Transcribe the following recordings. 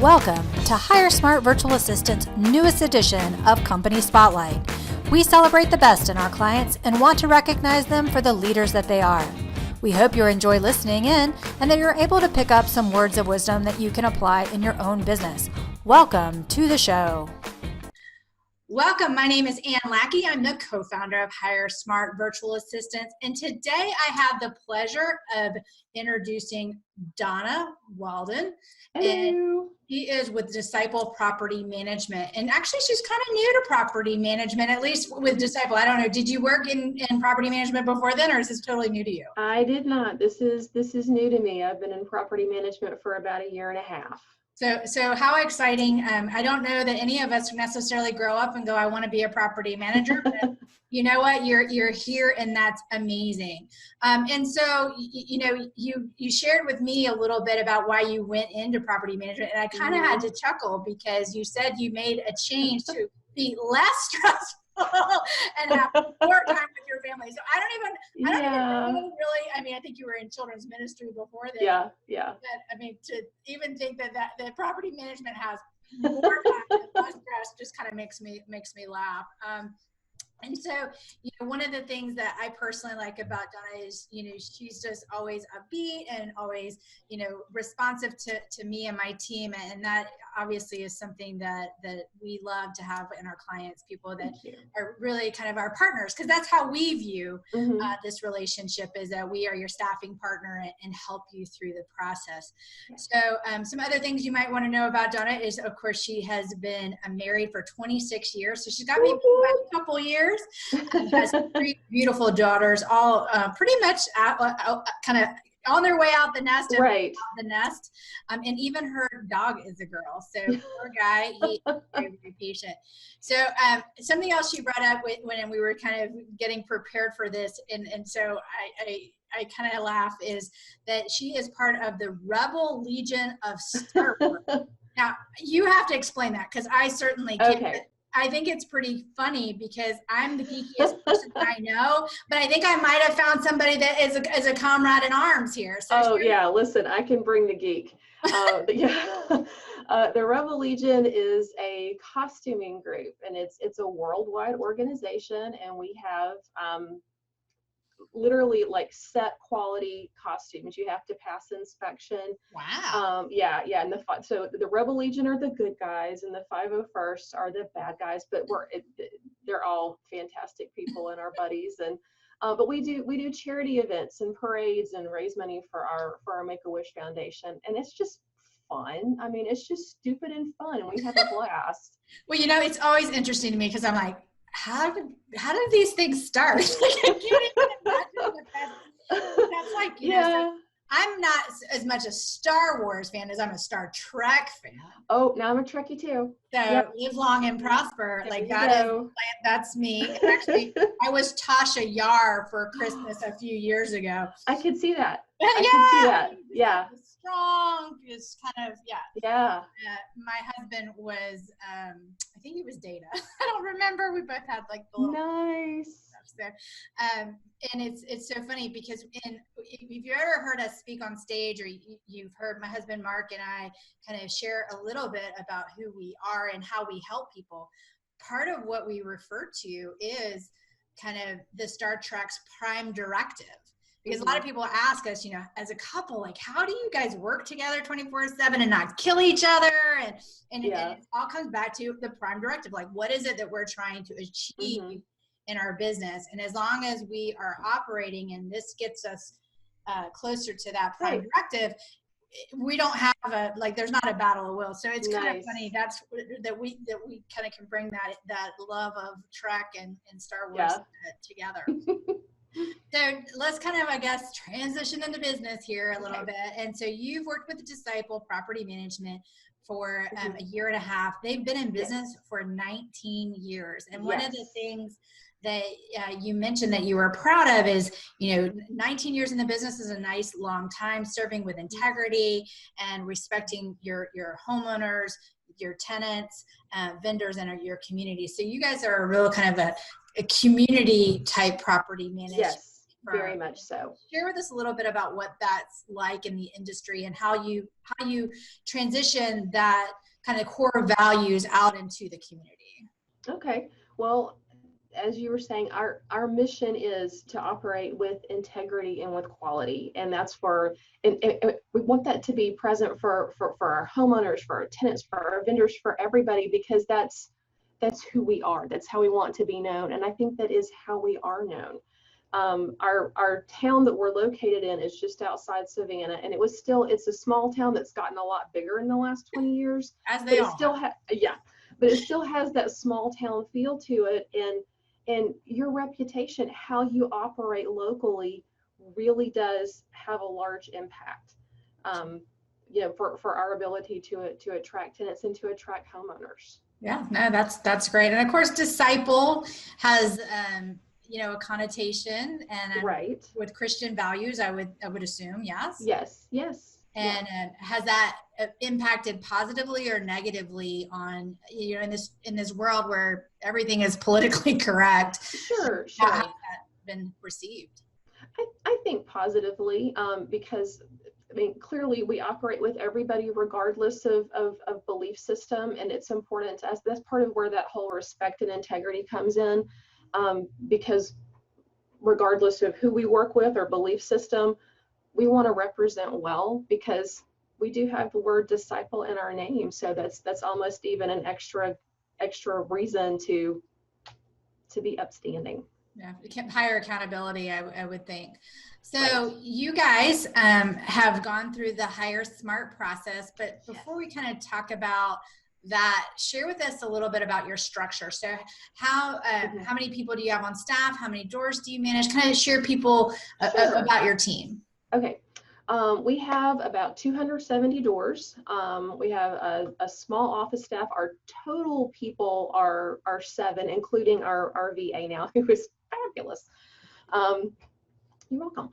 Welcome to Hire Smart Virtual Assistant's newest edition of Company Spotlight. We celebrate the best in our clients and want to recognize them for the leaders that they are. We hope you enjoy listening in and that you're able to pick up some words of wisdom that you can apply in your own business. Welcome to the show. Welcome. My name is Ann Lackey. I'm the co-founder of Hire Smart Virtual Assistants. And today I have the pleasure of introducing Donna Walden. Hello. And she is with Disciple Property Management. And actually, she's kind of new to property management, at least with Disciple. I don't know. Did you work in property management before then, or is this totally new to you? I did not. This is new to me. I've been in property management for about a year and a half. So how exciting. I don't know that any of us necessarily grow up and go, I want to be a property manager, but you know what, you're here and that's amazing. And so, you shared with me a little bit about why you went into property management, and I kind of had to chuckle because you said you made a change to be less stressful and have more time with your family. So I don't even know really. I mean, I think you were in children's ministry before that. Yeah. But I mean, to even think that property management has more time and less stress just kind of makes me laugh. And so, one of the things that I personally like about Donna is, she's just always upbeat and always, responsive to me and my team. And that obviously is something that we love to have in our clients, people that are really kind of our partners, because that's how we view this relationship, is that we are your staffing partner and help you through the process. So some other things you might want to know about Donna is, of course, she has been married for 26 years. So she's got maybe a couple years. Has 3 beautiful daughters, all pretty much kind of on their way out the nest. Right. The nest. And even her dog is a girl. So poor guy, he's very, very patient. So something else she brought up when we were kind of getting prepared for this, and so I kind of laugh, is that she is part of the Rebel Legion of Star Wars. Now, you have to explain that, because I certainly can't. Okay. I think it's pretty funny because I'm the geekiest person I know, but I think I might have found somebody that is a comrade in arms here. So listen, I can bring the geek. The Rebel Legion is a costuming group, and it's a worldwide organization, and we have literally like set quality costumes. You have to pass inspection. Wow. And so the Rebel Legion are the good guys, and the 501st are the bad guys. But they're all fantastic people and our buddies. And but we do charity events and parades and raise money for our Make-A-Wish Foundation, and it's just fun. I mean, it's just stupid and fun, and we have a blast. Well, it's always interesting to me, because I'm like, how did these things start? I can't even imagine that's like, so I'm not as much a Star Wars fan as I'm a Star Trek fan. Oh, now I'm a Trekkie too. So live long and prosper. That's me. And actually, I was Tasha Yar for Christmas a few years ago. I could see that. I could see that. Yeah. Strong, just kind of, my husband was, I think he was Data. I don't remember. We both had like the little nice stuff there. And it's so funny because if you've ever heard us speak on stage, or you've heard my husband Mark and I kind of share a little bit about who we are and how we help people, part of what we refer to is kind of the Star Trek's prime directive. Because a lot of people ask us, as a couple, like, how do you guys work together 24/7 and not kill each other? And it all comes back to the prime directive. Like, what is it that we're trying to achieve in our business? And as long as we are operating, and this gets us closer to that prime directive, we don't have there's not a battle of will. So it's kind of funny that we kind of can bring that love of Trek and Star Wars together. So let's kind of, I guess, transition into business here a little bit. And so you've worked with Disciple Property Management for a year and a half. They've been in business for 19 years. And one of the things that you mentioned that you were proud of is, 19 years in the business is a nice long time, serving with integrity and respecting your homeowners, your tenants, vendors, and your community. So you guys are a real kind of a community type property management. Very much so. Share with us a little bit about what that's like in the industry and how you transition that kind of core values out into the community. Okay. Well, as you were saying, our mission is to operate with integrity and with quality, and that's and we want that to be present for our homeowners, for our tenants, for our vendors, for everybody, because that's who we are. That's how we want to be known, and I think that is how we are known. Our town that we're located in is just outside Savannah, and it's a small town that's gotten a lot bigger in the last 20 years. As they all still but it still has that small town feel to it, and your reputation, how you operate locally, really does have a large impact, for our ability to attract tenants and to attract homeowners. Yeah, no, that's great. And of course, disciple has a connotation and right with Christian values, I would assume, yes. Yes. And has that impacted positively or negatively on, in this world where everything is politically correct? Sure. How has that been received? I think positively, because clearly we operate with everybody regardless of belief system, and it's important to us. That's part of where that whole respect and integrity comes in, because regardless of who we work with or belief system, we want to represent well, because we do have the word disciple in our name. So that's almost even an extra reason to be upstanding. Yeah, higher accountability, I would think. So right. You guys have gone through the Hire Smart process, but before we kind of talk about that, share with us a little bit about your structure. So how many people do you have on staff? How many doors do you manage? Kind of share people about your team. Okay. We have about 270 doors. We have a small office staff. Our total people are 7, including our VA now, who is fabulous. You're welcome.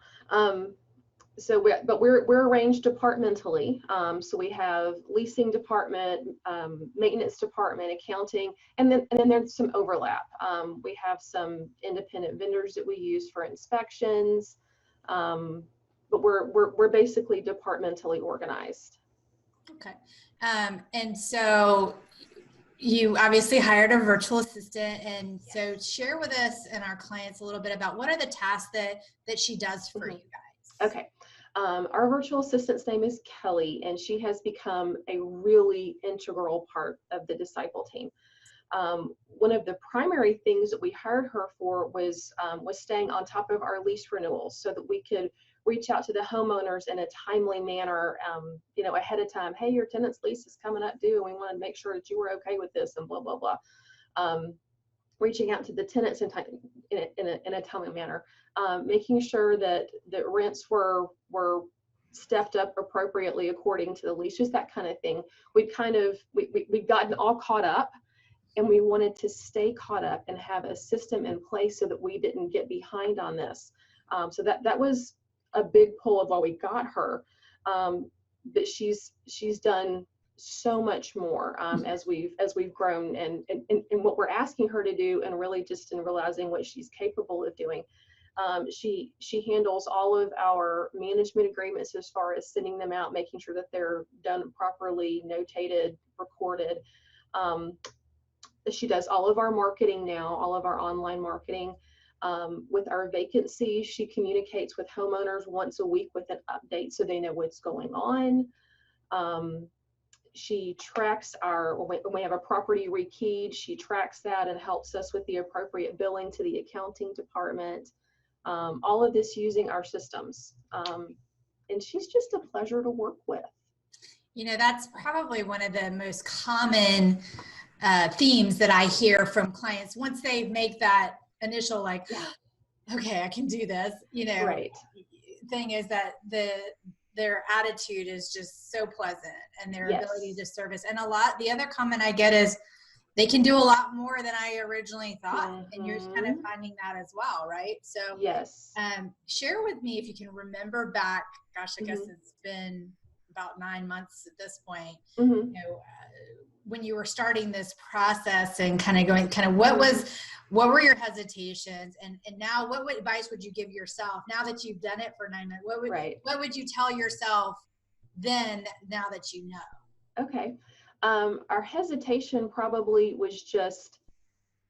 We're arranged departmentally. So we have leasing department, maintenance department, accounting, and then there's some overlap. We have some independent vendors that we use for inspections. But we're basically departmentally organized. Okay. And so you obviously hired a virtual assistant, and so share with us and our clients a little bit about what are the tasks that she does for you guys. Okay. Our virtual assistant's name is Kelly, and she has become a really integral part of the Disciple team. One of the primary things that we hired her for was staying on top of our lease renewals, so that we could reach out to the homeowners in a timely manner, ahead of time. Hey, your tenant's lease is coming up due, and we want to make sure that you were okay with this, and blah, blah, blah. Reaching out to the tenants in a timely manner, making sure that rents were stepped up appropriately according to the lease, just that kind of thing. We'd gotten all caught up, and we wanted to stay caught up and have a system in place so that we didn't get behind on this. So that was a big pull of why we got her. But she's done so much more as we've grown, and what we're asking her to do, and really just in realizing what she's capable of doing. She handles all of our management agreements as far as sending them out, making sure that they're done properly, notated, recorded. She does all of our marketing now, all of our online marketing. With our vacancies, she communicates with homeowners once a week with an update so they know what's going on. She tracks when we have a property rekeyed, she tracks that and helps us with the appropriate billing to the accounting department. All of this using our systems. And she's just a pleasure to work with. That's probably one of the most common themes that I hear from clients once they make that initial okay, I can do this, right. Thing is that their attitude is just so pleasant, and their ability to service. And the other comment I get is they can do a lot more than I originally thought. And you're kind of finding that as well, right? So yes. Share with me, if you can remember back, gosh, I guess it's been about 9 months at this point, when you were starting this process and what what were your hesitations? And now what advice would you give yourself now that you've done it for 9 months? What would you tell yourself then, now that you know? Okay. Our hesitation probably was just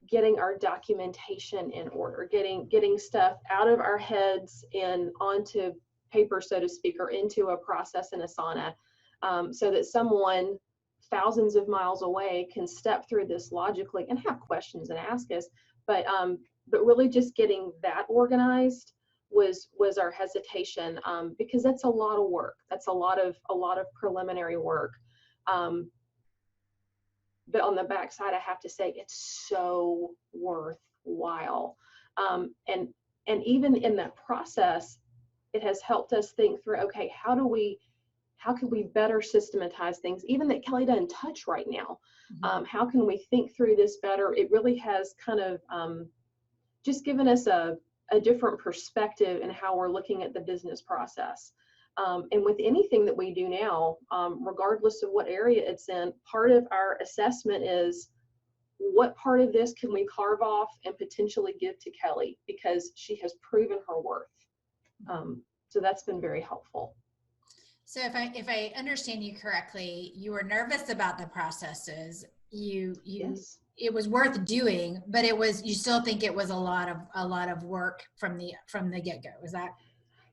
getting our documentation in order, getting stuff out of our heads and onto paper, so to speak, or into a process in Asana, so that someone thousands of miles away can step through this logically and have questions and ask us. But really just getting that organized was our hesitation, because that's a lot of work. That's a lot of preliminary work. But on the backside, I have to say it's so worthwhile. And even in that process, it has helped us think through, okay, how can we better systematize things, even that Kelly doesn't touch right now? How can we think through this better? It really has kind of just given us a different perspective in how we're looking at the business process. And with anything that we do now, regardless of what area it's in, part of our assessment is what part of this can we carve off and potentially give to Kelly because she has proven her worth. So that's been very helpful. So if I understand you correctly, you were nervous about the processes. Yes. It was worth doing, but you still think it was a lot of work from the get-go. Is that?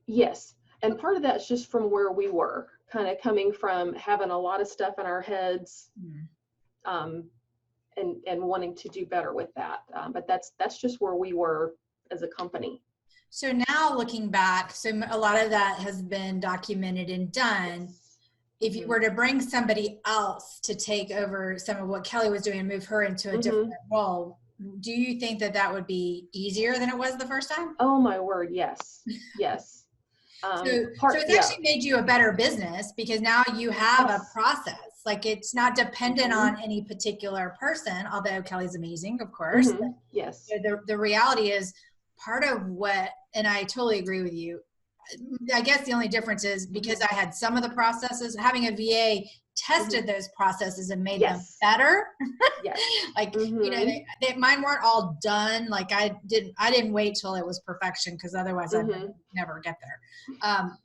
Yes. And part of that's just from where we were, kind of coming from having a lot of stuff in our heads, and wanting to do better with that. But that's just where we were as a company. So now looking back, so a lot of that has been documented and done. If you were to bring somebody else to take over some of what Kelly was doing and move her into a different role, do you think that would be easier than it was the first time? Oh my word, yes. Yes. So it's actually made you a better business because now you have a process. Like it's not dependent on any particular person, although Kelly's amazing, of course. Yes. The reality is part of what, and I totally agree with you. I guess the only difference is because I had some of the processes, having a VA tested those processes and made them better. Yes. Like, you know, mine weren't all done. Like I didn't wait till it was perfection because otherwise I'd never get there.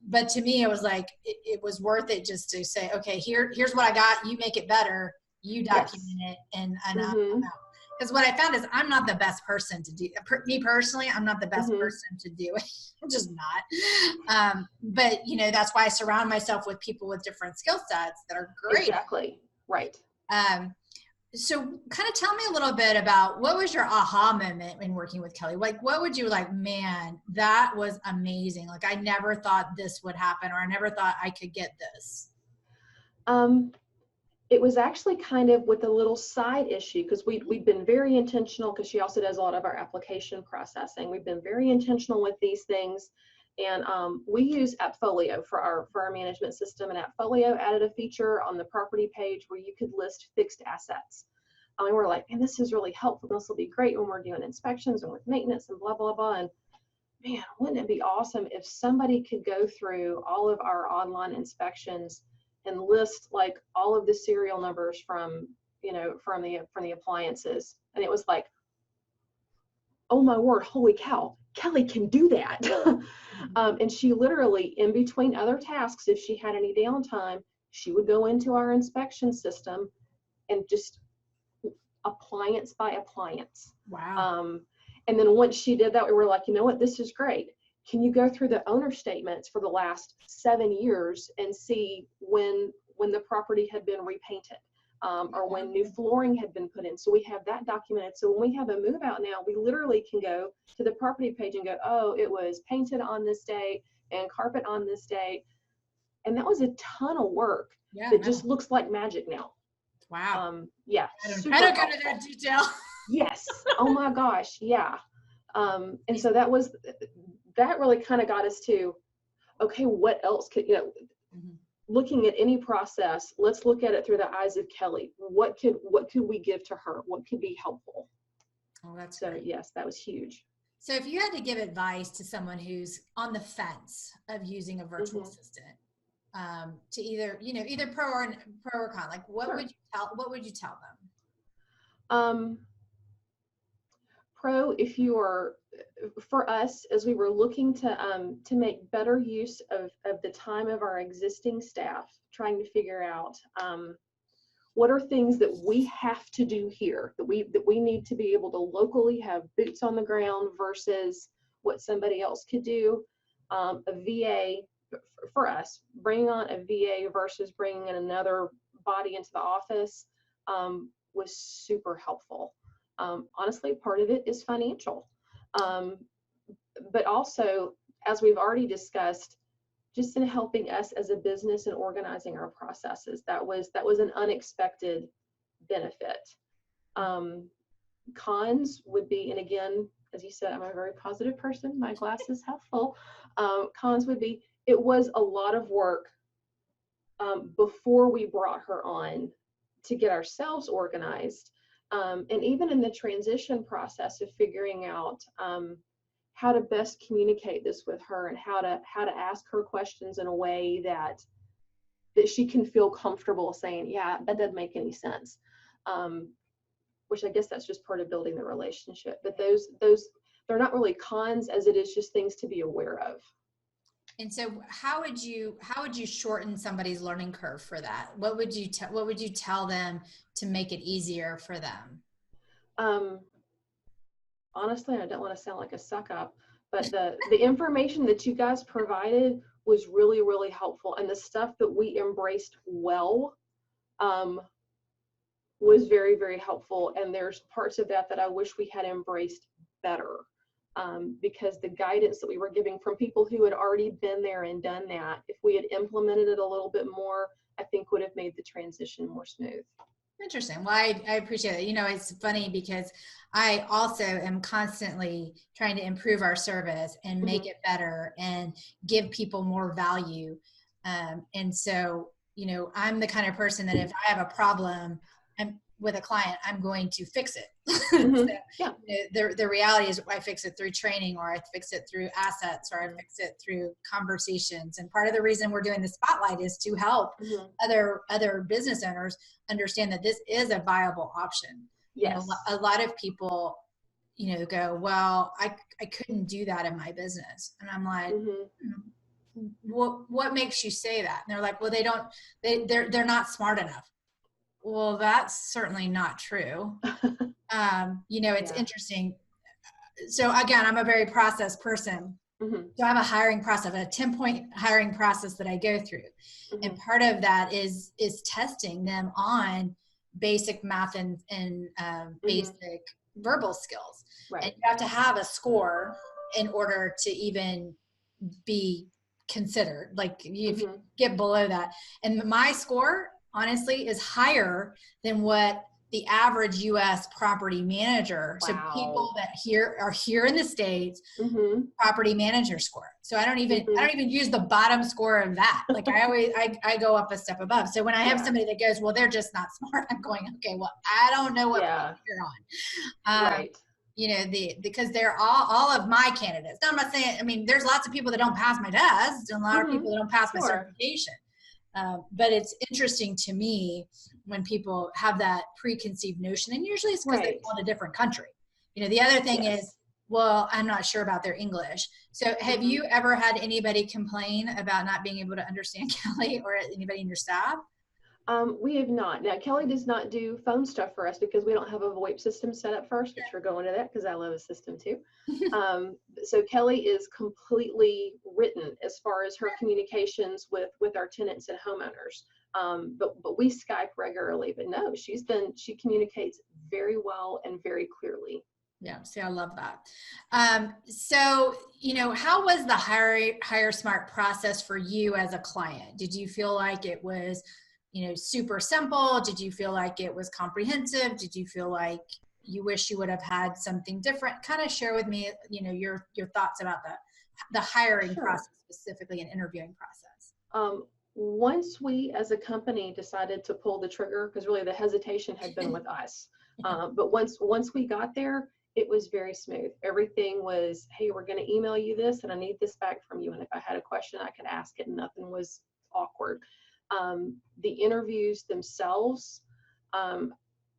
But to me, it was like, it was worth it just to say, okay, here's what I got. You make it better. You document it. And I'm out. Because what I found is I'm not the best person to do me personally. I'm not the best person to do it. I'm just not. But you know, that's why I surround myself with people with different skill sets that are great. Exactly. Right. So kind of tell me a little bit about what was your aha moment in working with Kelly? Like, what would you like, man, that was amazing. Like, I never thought this would happen, or I never thought I could get this. It was actually kind of with a little side issue because we've been very intentional because she also does a lot of our application processing. We've been very intentional with these things. And we use AppFolio for our management system, and AppFolio added a feature on the property page where you could list fixed assets. And we're like, man, this is really helpful. This will be great when we're doing inspections and with maintenance and blah, blah, blah. And man, wouldn't it be awesome if somebody could go through all of our online inspections and list like all of the serial numbers from the appliances. And it was like, oh my word, holy cow, Kelly can do that. And she literally, in between other tasks, if she had any downtime, she would go into our inspection system and just appliance by appliance. Wow. And then once she did that, we were like, you know what, this is great. Can you go through the owner statements for the last 7 years and see when the property had been repainted, or when new flooring had been put in? So we have that documented. So when we have a move out now, we literally can go to the property page and go, oh, it was painted on this date and carpet on this date. And that was a ton of work that just looks like magic now. Wow. Yeah. I don't go to that detail. Yes. Oh my gosh. Yeah. And so that really kind of got us to, okay, what else could, looking at any process, let's look at it through the eyes of Kelly. What could we give to her? What could be helpful? Oh, that's so great. Yes, that was huge. So if you had to give advice to someone who's on the fence of using a virtual assistant, to either pro or con, like what would you tell them? pro, if you are, for us, as we were looking to make better use of the time of our existing staff, trying to figure out what are things that we have to do here, that we need to be able to locally have boots on the ground versus what somebody else could do. A VA, for us, bringing on a VA versus bringing in another body into the office was super helpful. Honestly, part of it is financial. But also, as we've already discussed, just in helping us as a business and organizing our processes, that was an unexpected benefit. Cons would be, and again, as you said, I'm a very positive person, my glass is half full. Cons would be, it was a lot of work before we brought her on to get ourselves organized. And even in the transition process of figuring out how to best communicate this with her and how to ask her questions in a way that she can feel comfortable saying, yeah, that doesn't make any sense. Which I guess that's just part of building the relationship. But those they're not really cons as it is just things to be aware of. And so how would you shorten somebody's learning curve for that? What would you tell them to make it easier for them? Honestly, I don't want to sound like a suck up, but the information that you guys provided was really, really helpful. And the stuff that we embraced well was very, very helpful. And there's parts of that I wish we had embraced better. Because the guidance that we were giving from people who had already been there and done that, if we had implemented it a little bit more, I think would have made the transition more smooth. Interesting. Well, I appreciate it. You know, it's funny because I also am constantly trying to improve our service and make it better and give people more value. And so, you know, I'm the kind of person that if I have a problem with a client, I'm going to fix it. So, yeah. The reality is I fix it through training, or I fix it through assets, or I fix it through conversations. And part of the reason we're doing the spotlight is to help other business owners understand that this is a viable option. Yes. You know, a lot of people, you know, go, well, I couldn't do that in my business. And I'm like, what makes you say that? And they're like, well, they're not smart enough. Well, that's certainly not true. You know, it's interesting. So again, I'm a very process person. So I have a hiring process, a 10-point hiring process that I go through. And part of that is testing them on basic math and basic verbal skills. Right. And you have to have a score in order to even be considered. Like if you get below that. And my score, honestly, is higher than what the average U.S. property manager. Wow. So people that are here in the States, property manager score. So I don't even use the bottom score of that. Like I go up a step above. So when I have somebody that goes, well, they're just not smart, I'm going, okay, well, I don't know what page you're on. Right. You know, because they're all of my candidates. Now, I'm not saying, I mean, there's lots of people that don't pass my test and a lot of people that don't pass my certification. But it's interesting to me when people have that preconceived notion, and usually it's because they live in a different country. You know, the other thing is, well, I'm not sure about their English. So have you ever had anybody complain about not being able to understand Kelly, or anybody in your staff? We have not. Now, Kelly does not do phone stuff for us because we don't have a VoIP system set up first, which we're going to that because I love a system too. So Kelly is completely written as far as her communications with our tenants and homeowners. But we Skype regularly, but no, she communicates very well and very clearly. Yeah, see, I love that. So, you know, how was the Hire Smart process for you as a client? Did you feel like it was, you know, super simple? Did you feel like it was comprehensive? Did you feel like you wish you would have had something different? Kind of share with me, you know, your thoughts about the hiring process specifically and interviewing process. Once we as a company decided to pull the trigger, because really the hesitation had been with us. But once we got there, it was very smooth. Everything was, hey, we're going to email you this and I need this back from you. And if I had a question, I could ask it. Nothing was awkward. The interviews themselves,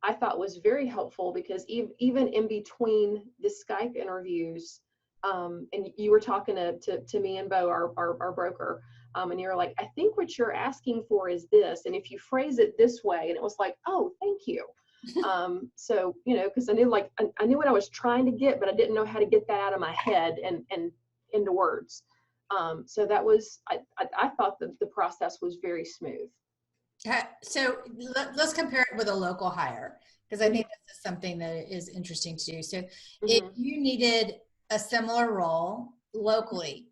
I thought was very helpful, because even in between the Skype interviews, and you were talking to me and Bo, our broker, and you're like, I think what you're asking for is this, and if you phrase it this way, and it was like, oh, thank you. So, because I knew I knew what I was trying to get, but I didn't know how to get that out of my head and into words. So that was, I thought that the process was very smooth. So let's compare it with a local hire, because I think this is something that is interesting to do. So if you needed a similar role locally,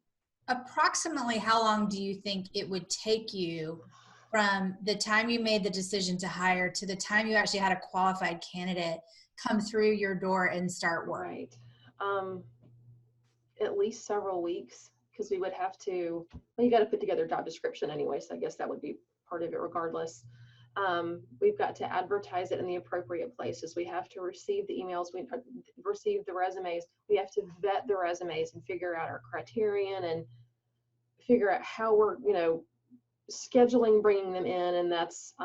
approximately how long do you think it would take you from the time you made the decision to hire to the time you actually had a qualified candidate come through your door and start work? Right. At least several weeks, because we would have to, well, you got to put together a job description anyway, so I guess that would be part of it regardless. We've got to advertise it in the appropriate places. We have to receive the emails, we receive the resumes, we have to vet the resumes and figure out our criterion and figure out how we're, scheduling bringing them in. And that's,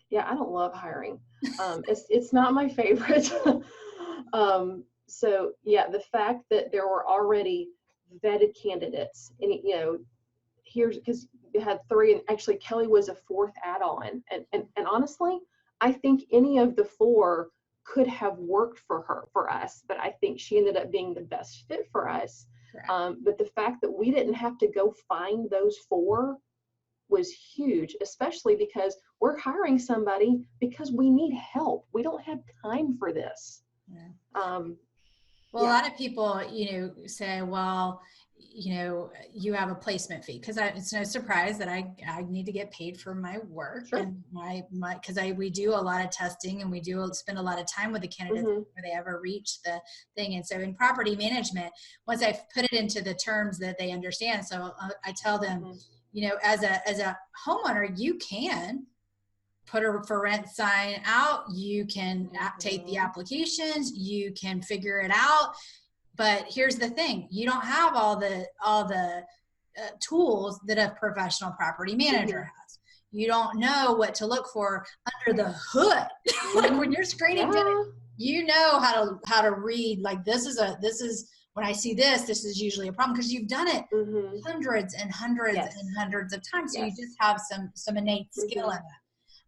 yeah, I don't love hiring. It's not my favorite. So yeah, the fact that there were already vetted candidates, and here's, because you had 3, and actually Kelly was a 4th add-on, and honestly, I think any of the 4 could have worked for us, but I think she ended up being the best fit for us. But the fact that we didn't have to go find those 4 was huge, especially because we're hiring somebody because we need help. We don't have time for this. Yeah. Well, yeah. A lot of people, say, well, you have a placement fee, because it's no surprise that I need to get paid for my work. Sure. And because we do a lot of testing, and we do spend a lot of time with the candidates before they ever reach the thing. And so in property management, once I've put it into the terms that they understand, so I tell them, as a homeowner, you can put a for rent sign out, you can take the applications, you can figure it out. But here's the thing, you don't have all the tools that a professional property manager has. You don't know what to look for under the hood. Like when you're screening, you know how to read, like this is when I see this is usually a problem, because you've done it hundreds and hundreds and hundreds of times. So you just have some innate skill in that.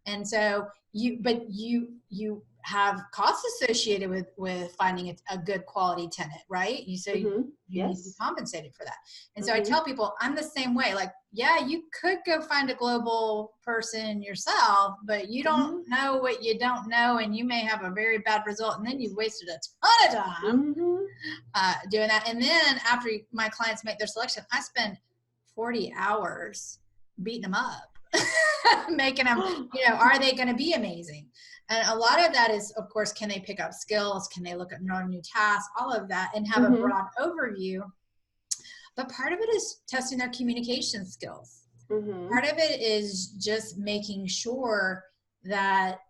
And so you have costs associated with finding a good quality tenant, right? You need to be compensated for that. And so I tell people, I'm the same way. Like, yeah, you could go find a global person yourself, but you don't know what you don't know, and you may have a very bad result, and then you've wasted a ton of time doing that. And then after my clients make their selection, I spend 40 hours beating them up. Making them, are they going to be amazing? And a lot of that is, of course, can they pick up skills? Can they look at new tasks? All of that, and have a broad overview. But part of it is testing their communication skills. Part of it is just making sure that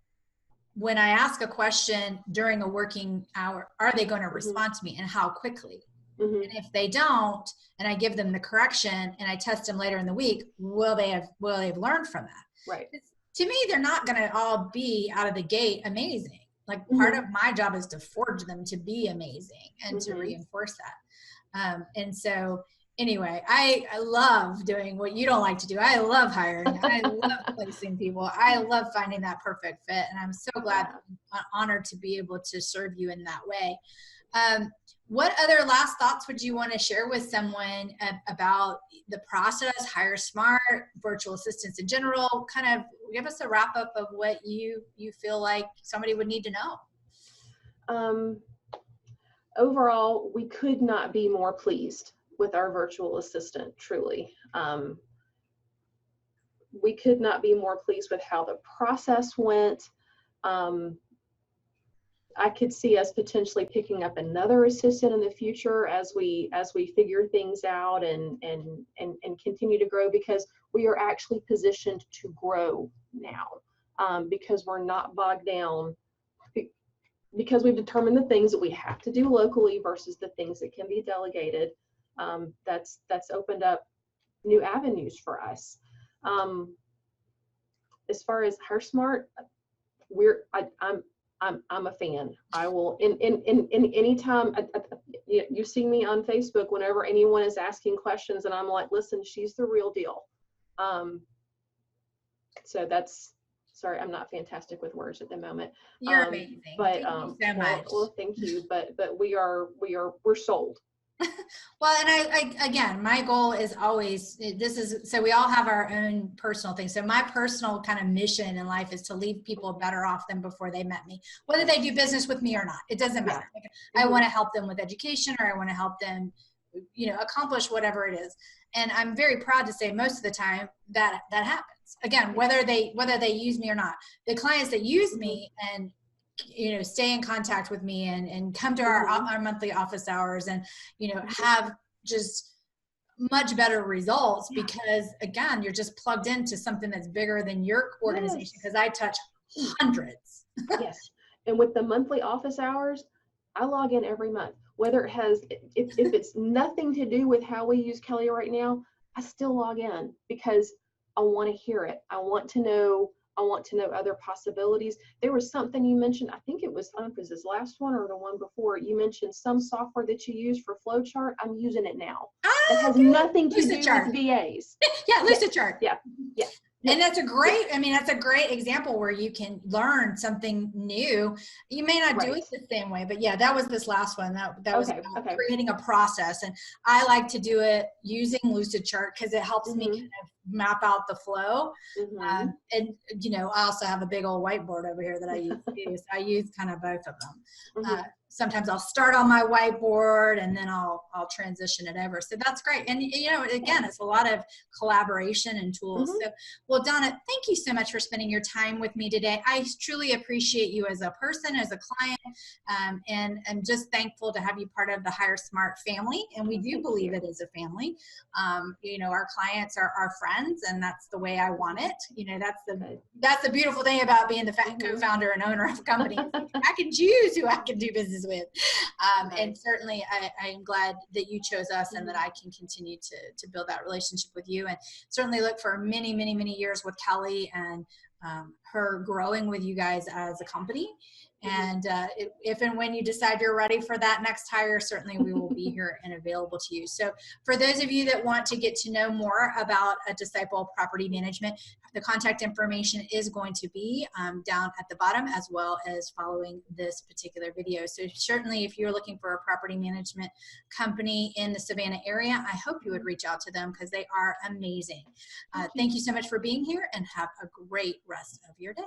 when I ask a question during a working hour, are they going to respond to me, and how quickly? And if they don't, and I give them the correction and I test them later in the week, will they have learned from that? Right. To me, they're not going to all be out of the gate amazing. Like part of my job is to forge them to be amazing and to reinforce that. And so anyway, I love doing what you don't like to do. I love hiring. I love placing people. I love finding that perfect fit. And I'm so glad, honored to be able to serve you in that way. What other last thoughts would you want to share with someone about the process, Hire Smart, virtual assistants in general? Kind of give us a wrap up of what you feel like somebody would need to know. Overall, we could not be more pleased with our virtual assistant, truly. We could not be more pleased with how the process went. I could see us potentially picking up another assistant in the future as we figure things out and continue to grow, because we are actually positioned to grow now, because we're not bogged down, because we've determined the things that we have to do locally versus the things that can be delegated. That's opened up new avenues for us. As far as Hire Smart, I'm a fan. I will in anytime you see me on Facebook, whenever anyone is asking questions, and I'm like, listen, she's the real deal. So that's, sorry, I'm not fantastic with words at the moment. You're amazing. But Thank you so much. well, thank you. But we're sold. Well, and I again, my goal is always, this is, so we all have our own personal things. So my personal kind of mission in life is to leave people better off than before they met me, whether they do business with me or not. It doesn't matter. Yeah. Like, I want to help them with education, or I want to help them, accomplish whatever it is. And I'm very proud to say most of the time that happens. Again, whether they use me or not. The clients that use me and stay in contact with me and come to our monthly office hours and, have just much better results, because again, you're just plugged into something that's bigger than your organization, because I touch hundreds. Yes. And with the monthly office hours, I log in every month, whether it has, if it's nothing to do with how we use Kelly right now, I still log in because I want to hear it. I want to know other possibilities. There was something you mentioned, I think it was, I don't know if it was this last one or the one before, you mentioned some software that you use for flowchart. I'm using it now. It has nothing to do with VAs. Yeah, Lucidchart. Yeah. And that's a great, that's a great example where you can learn something new. You may not do it the same way, but yeah, that was this last one. That was about creating a process. And I like to do it using Lucidchart because it helps me kind of map out the flow. And, I also have a big old whiteboard over here that I use too. So I use kind of both of them. Sometimes I'll start on my whiteboard and then I'll transition it over. So that's great. And, again, it's a lot of collaboration and tools. So, well, Donna, thank you so much for spending your time with me today. I truly appreciate you as a person, as a client, and I'm just thankful to have you part of the Hire Smart family. And we do believe it is a family. Our clients are our friends, and that's the way I want it. That's the beautiful thing about being the co-founder and owner of a company. I can choose who I can do business with. And certainly I am glad that you chose us and that I can continue to build that relationship with you, and certainly look for many, many, many years with Kelly and her growing with you guys as a company. And if and when you decide you're ready for that next hire, certainly we will be here and available to you. So for those of you that want to get to know more about a Disciple Property Management, the contact information is going to be down at the bottom, as well as following this particular video. So certainly if you're looking for a property management company in the Savannah area, I hope you would reach out to them because they are amazing. Thank you so much for being here, and have a great rest of your day.